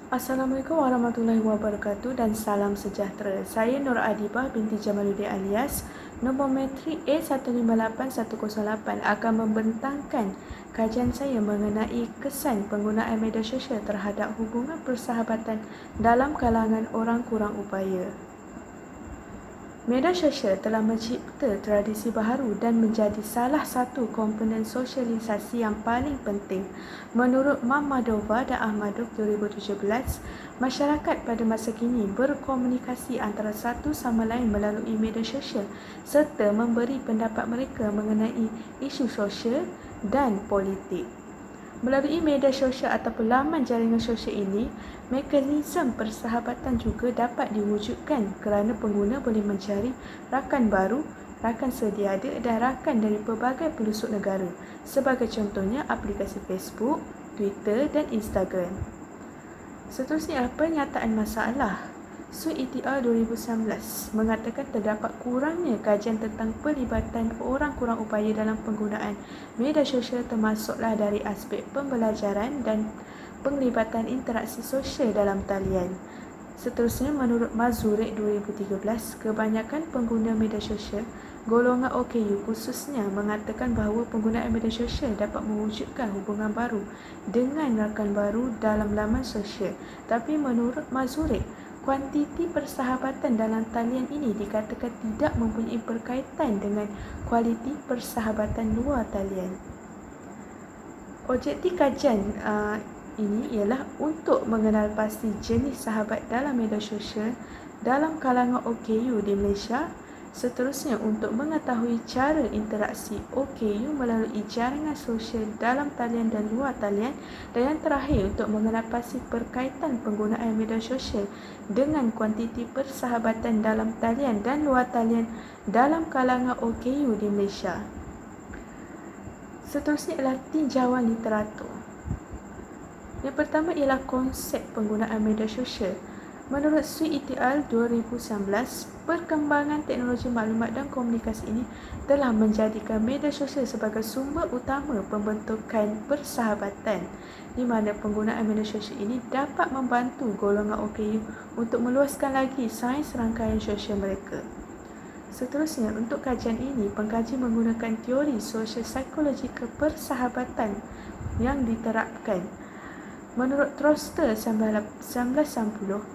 Assalamualaikum warahmatullahi wabarakatuh dan salam sejahtera. Saya Nur Adibah binti Jamaluddin alias nombor metrik A158108 akan membentangkan kajian saya mengenai kesan penggunaan media sosial terhadap hubungan persahabatan dalam kalangan orang kurang upaya. Media sosial telah mencipta tradisi baharu dan menjadi salah satu komponen sosialisasi yang paling penting. Menurut Mamadova dan Ahmadov 2017, masyarakat pada masa kini berkomunikasi antara satu sama lain melalui media sosial serta memberi pendapat mereka mengenai isu sosial dan politik. Melalui media sosial ataupun laman jaringan sosial ini, mekanisme persahabatan juga dapat diwujudkan kerana pengguna boleh mencari rakan baru, rakan sedia ada dan rakan dari pelbagai pelosok negara. Sebagai contohnya, aplikasi Facebook, Twitter dan Instagram. Seterusnya, pernyataan masalah. SUITR 2019 mengatakan terdapat kurangnya kajian tentang pelibatan orang kurang upaya dalam penggunaan media sosial termasuklah dari aspek pembelajaran dan penglibatan interaksi sosial dalam talian. Seterusnya, menurut Mazurek 2013, kebanyakan pengguna media sosial golongan OKU khususnya mengatakan bahawa penggunaan media sosial dapat mewujudkan hubungan baru dengan rakan baru dalam laman sosial. Tapi menurut Mazurek, kuantiti persahabatan dalam talian ini dikatakan tidak mempunyai berkaitan dengan kualiti persahabatan luar talian. Objektif kajian ini ialah untuk mengenal pasti jenis sahabat dalam media sosial dalam kalangan OKU di Malaysia. Seterusnya, untuk mengetahui cara interaksi OKU melalui jaringan sosial dalam talian dan luar talian. Dan yang terakhir, untuk mengenal pasti berkaitan penggunaan media sosial dengan kuantiti persahabatan dalam talian dan luar talian dalam kalangan OKU di Malaysia. Seterusnya ialah tinjauan literatur. Yang pertama ialah konsep penggunaan media sosial. Menurut SUITR 2019, perkembangan teknologi maklumat dan komunikasi ini telah menjadikan media sosial sebagai sumber utama pembentukan persahabatan, di mana penggunaan media sosial ini dapat membantu golongan OKU untuk meluaskan lagi sains rangkaian sosial mereka. Seterusnya, untuk kajian ini, pengkaji menggunakan teori sosial psikologi persahabatan yang diterapkan. Menurut Troster 1990,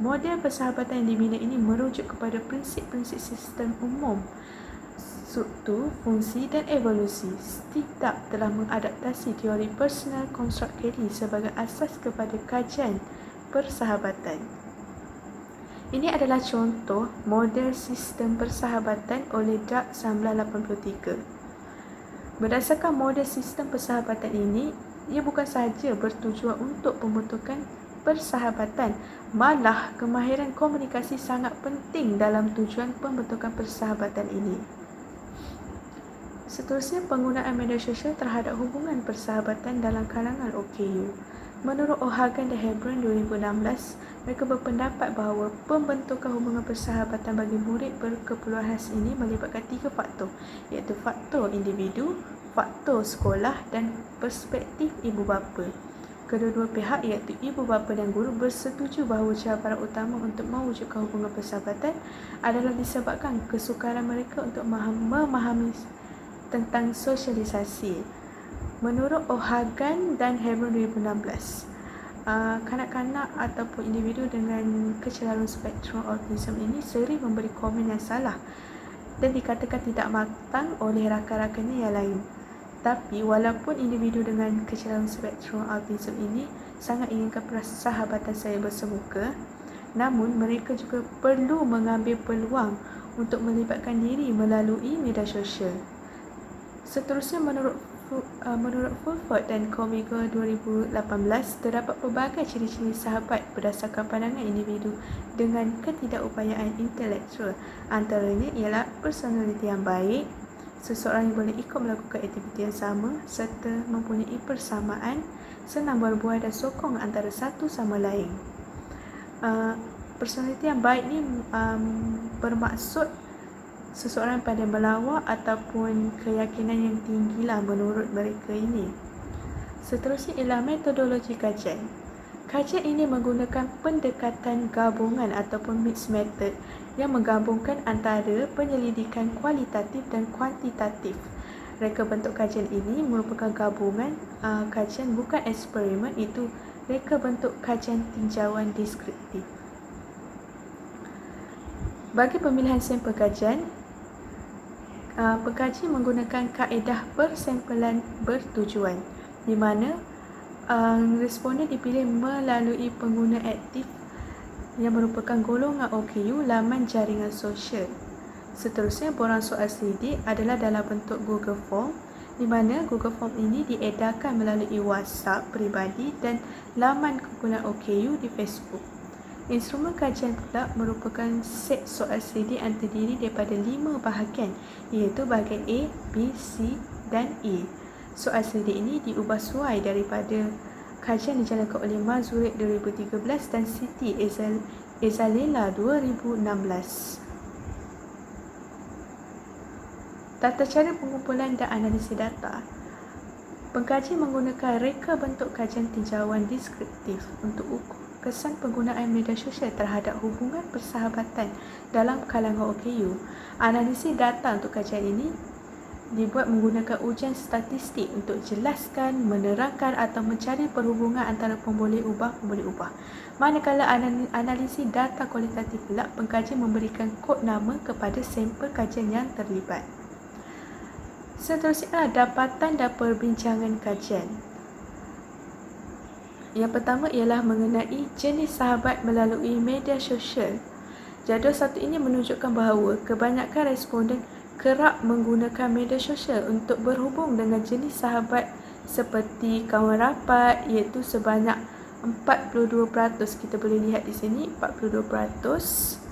model persahabatan yang dibina ini merujuk kepada prinsip-prinsip sistem umum, struktur, fungsi dan evolusi. Steve telah mengadaptasi teori personal construct Kelly sebagai asas kepada kajian persahabatan. Ini adalah contoh model sistem persahabatan oleh Duck 1983. Berdasarkan model sistem persahabatan ini, ia bukan sahaja bertujuan untuk pembentukan persahabatan, malah kemahiran komunikasi sangat penting dalam tujuan pembentukan persahabatan ini. Seterusnya, penggunaan media sosial terhadap hubungan persahabatan dalam kalangan OKU. Menurut O'Hagan dan Hebron 2016, mereka berpendapat bahawa pembentukan hubungan persahabatan bagi murid berkeperluan khas ini melibatkan 3 faktor, iaitu faktor individu, faktor sekolah dan perspektif ibu bapa. Kedua-dua pihak iaitu ibu bapa dan guru bersetuju bahawa cabaran utama untuk mewujudkan hubungan persahabatan adalah disebabkan kesukaran mereka untuk memahami tentang sosialisasi. Menurut O'Hagan dan Hebron 2016, kanak-kanak ataupun individu dengan kecenderungan spektrum autism ini sering memberi komen yang salah dan dikatakan tidak matang oleh rakan-rakannya yang lain. Tapi walaupun individu dengan kecenderungan spektrum autism ini sangat inginkan persahabatan saya bersemuka, namun mereka juga perlu mengambil peluang untuk melibatkan diri melalui media sosial. Seterusnya, menurut Fulford dan Comigel 2018, terdapat pelbagai ciri-ciri sahabat berdasarkan pandangan individu dengan ketidakupayaan intelektual. Antaranya ialah personaliti yang baik, seseorang yang boleh ikut melakukan aktiviti yang sama serta mempunyai persamaan, senang berbual dan sokong antara satu sama lain. Personaliti yang baik ni bermaksud seseorang pandai melawak ataupun keyakinan yang tinggilah menurut mereka ini. Seterusnya ialah metodologi kajian. Kajian ini menggunakan pendekatan gabungan ataupun mixed method yang menggabungkan antara penyelidikan kualitatif dan kuantitatif. Reka bentuk kajian ini merupakan gabungan kajian bukan eksperimen, itu reka bentuk kajian tinjauan deskriptif. Bagi pemilihan sampel kajian, pengkaji menggunakan kaedah persampelan bertujuan, di mana responden dipilih melalui pengguna aktif yang merupakan golongan OKU laman jaringan sosial. Seterusnya, borang soal selidik adalah dalam bentuk Google Form, di mana Google Form ini diedarkan melalui WhatsApp peribadi dan laman kumpulan OKU di Facebook. Instrumen kajian pula merupakan set soal selidik yang terdiri daripada 5 bahagian, iaitu bahagian A, B, C dan E. Soal selidik ini diubah suai daripada kajian dijalankan oleh Mazurik 2013 dan Siti Ezalela 2016. Tata cara pengumpulan dan analisis data. Pengkaji menggunakan reka bentuk kajian tinjauan deskriptif untuk ukur kesan penggunaan media sosial terhadap hubungan persahabatan dalam kalangan OKU. Analisis data untuk kajian ini dibuat menggunakan ujian statistik untuk jelaskan, menerangkan atau mencari perhubungan antara pemboleh ubah. Manakala analisis data kualitatif pula, pengkaji memberikan kod nama kepada sampel kajian yang terlibat. Seterusnya, dapatan dan perbincangan kajian. Yang pertama ialah mengenai jenis sahabat melalui media sosial. Jadual satu ini menunjukkan bahawa kebanyakan responden kerap menggunakan media sosial untuk berhubung dengan jenis sahabat seperti kawan rapat, iaitu sebanyak 42%. Kita boleh lihat di sini 42%.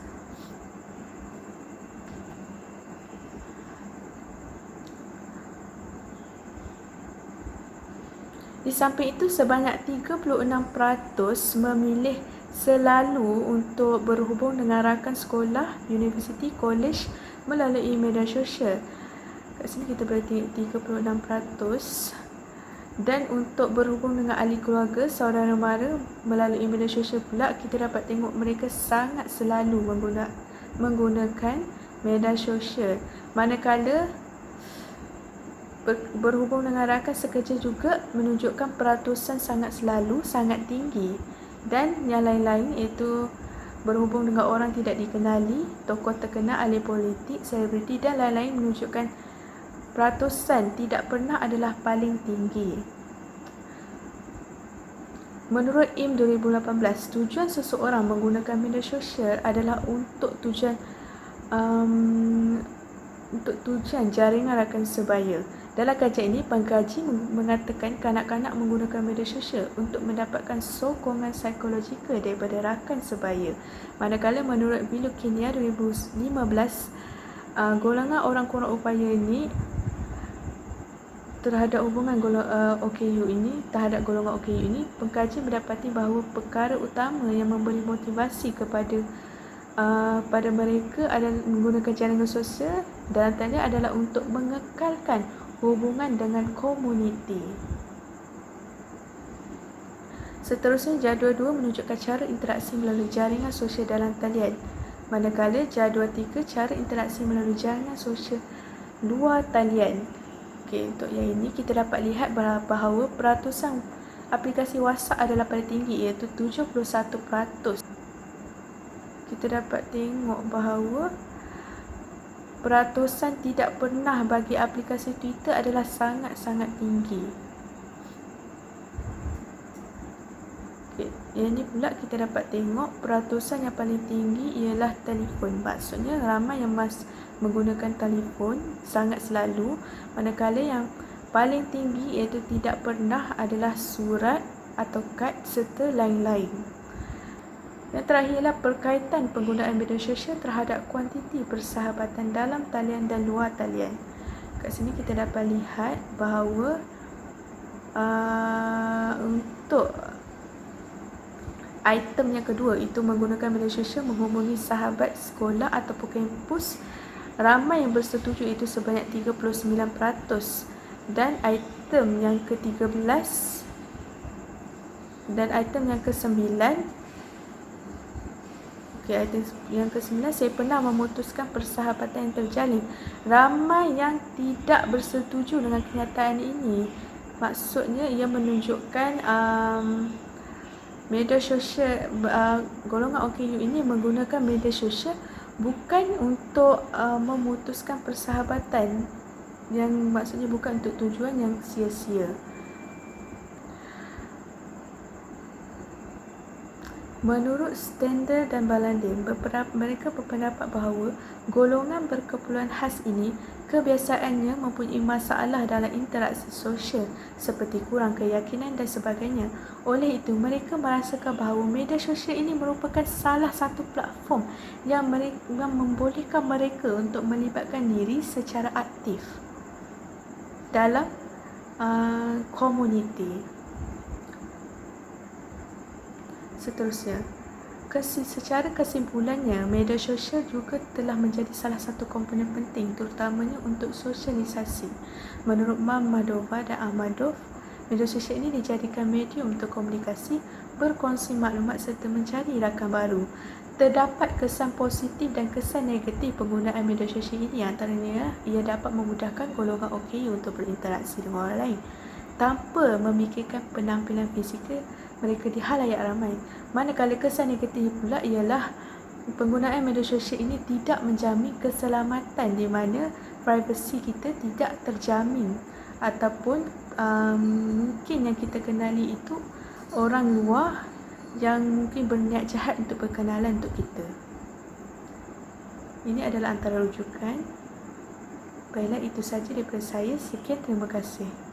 Di samping itu, sebanyak 36% memilih selalu untuk berhubung dengan rakan sekolah, universiti, kolej melalui media sosial. Kat sini kita boleh tengok 36%. Dan untuk berhubung dengan ahli keluarga, saudara mara melalui media sosial pula, kita dapat tengok mereka sangat selalu menggunakan media sosial. Manakala berhubung dengan rakan sekerja juga menunjukkan peratusan sangat selalu, sangat tinggi. Dan yang lain-lain, iaitu berhubung dengan orang tidak dikenali, tokoh terkenal, ahli politik, selebriti dan lain-lain, menunjukkan peratusan tidak pernah adalah paling tinggi. Menurut IM 2018, tujuan seseorang menggunakan media sosial adalah untuk tujuan jaringan rakan sebaya. Dalam kajian ini, pengkaji mengatakan kanak-kanak menggunakan media sosial untuk mendapatkan sokongan psikologikal daripada rakan sebaya. Manakala menurut Bilu Kenia 2015, golongan orang kurang upaya ini terhadap golongan OKU ini, pengkaji mendapati bahawa perkara utama yang memberi motivasi kepada mereka adalah menggunakan jaringan sosial, dan antaranya adalah untuk mengekalkan hubungan dengan komuniti. Seterusnya, jadual 2 menunjukkan cara interaksi melalui jaringan sosial dalam talian. Manakala jadual 3, cara interaksi melalui jaringan sosial luar talian. Okey, untuk yang ini kita dapat lihat bahawa peratusan aplikasi WhatsApp adalah paling tinggi, iaitu 71%. Kita dapat tengok bahawa peratusan tidak pernah bagi aplikasi Twitter adalah sangat-sangat tinggi. Okay. Yang ini pula kita dapat tengok peratusan yang paling tinggi ialah telefon. Maksudnya ramai yang menggunakan telefon sangat selalu. Manakala yang paling tinggi iaitu tidak pernah adalah surat atau kad serta lain-lain. Yang terakhir ialah perkaitan penggunaan media sosial terhadap kuantiti persahabatan dalam talian dan luar talian. Kat sini kita dapat lihat bahawa untuk item yang kedua, itu menggunakan media sosial menghubungi sahabat sekolah ataupun kampus, ramai yang bersetuju, itu sebanyak 39%. Dan item yang ke-13 Dan item yang ke-9, item yang ke-9, saya pernah memutuskan persahabatan yang terjalin. Ramai yang tidak bersetuju dengan kenyataan ini. Maksudnya ia menunjukkan media sosial, golongan OKU ini menggunakan media sosial bukan untuk memutuskan persahabatan, yang maksudnya bukan untuk tujuan yang sia-sia. Menurut Stender dan Balandin, mereka berpendapat bahawa golongan berkeperluan khas ini kebiasaannya mempunyai masalah dalam interaksi sosial seperti kurang keyakinan dan sebagainya. Oleh itu, mereka merasakan bahawa media sosial ini merupakan salah satu platform yang membolehkan mereka untuk melibatkan diri secara aktif dalam komuniti. Seterusnya, secara kesimpulannya, media sosial juga telah menjadi salah satu komponen penting terutamanya untuk sosialisasi. Menurut Mammadova dan Ahmadov, media sosial ini dijadikan medium untuk komunikasi, berkongsi maklumat serta mencari rakan baru. Terdapat kesan positif dan kesan negatif penggunaan media sosial ini. Antaranya, ia dapat memudahkan golongan OKU untuk berinteraksi dengan orang lain tanpa memikirkan penampilan fizikal mereka di halayak ramai. Manakala kesan negatif pula ialah penggunaan media sosial ini tidak menjamin keselamatan, di mana privasi kita tidak terjamin, ataupun mungkin yang kita kenali itu orang luar yang mungkin berniat jahat untuk berkenalan untuk kita. Ini adalah antara rujukan. Baiklah, itu saja daripada saya. Sekian, terima kasih.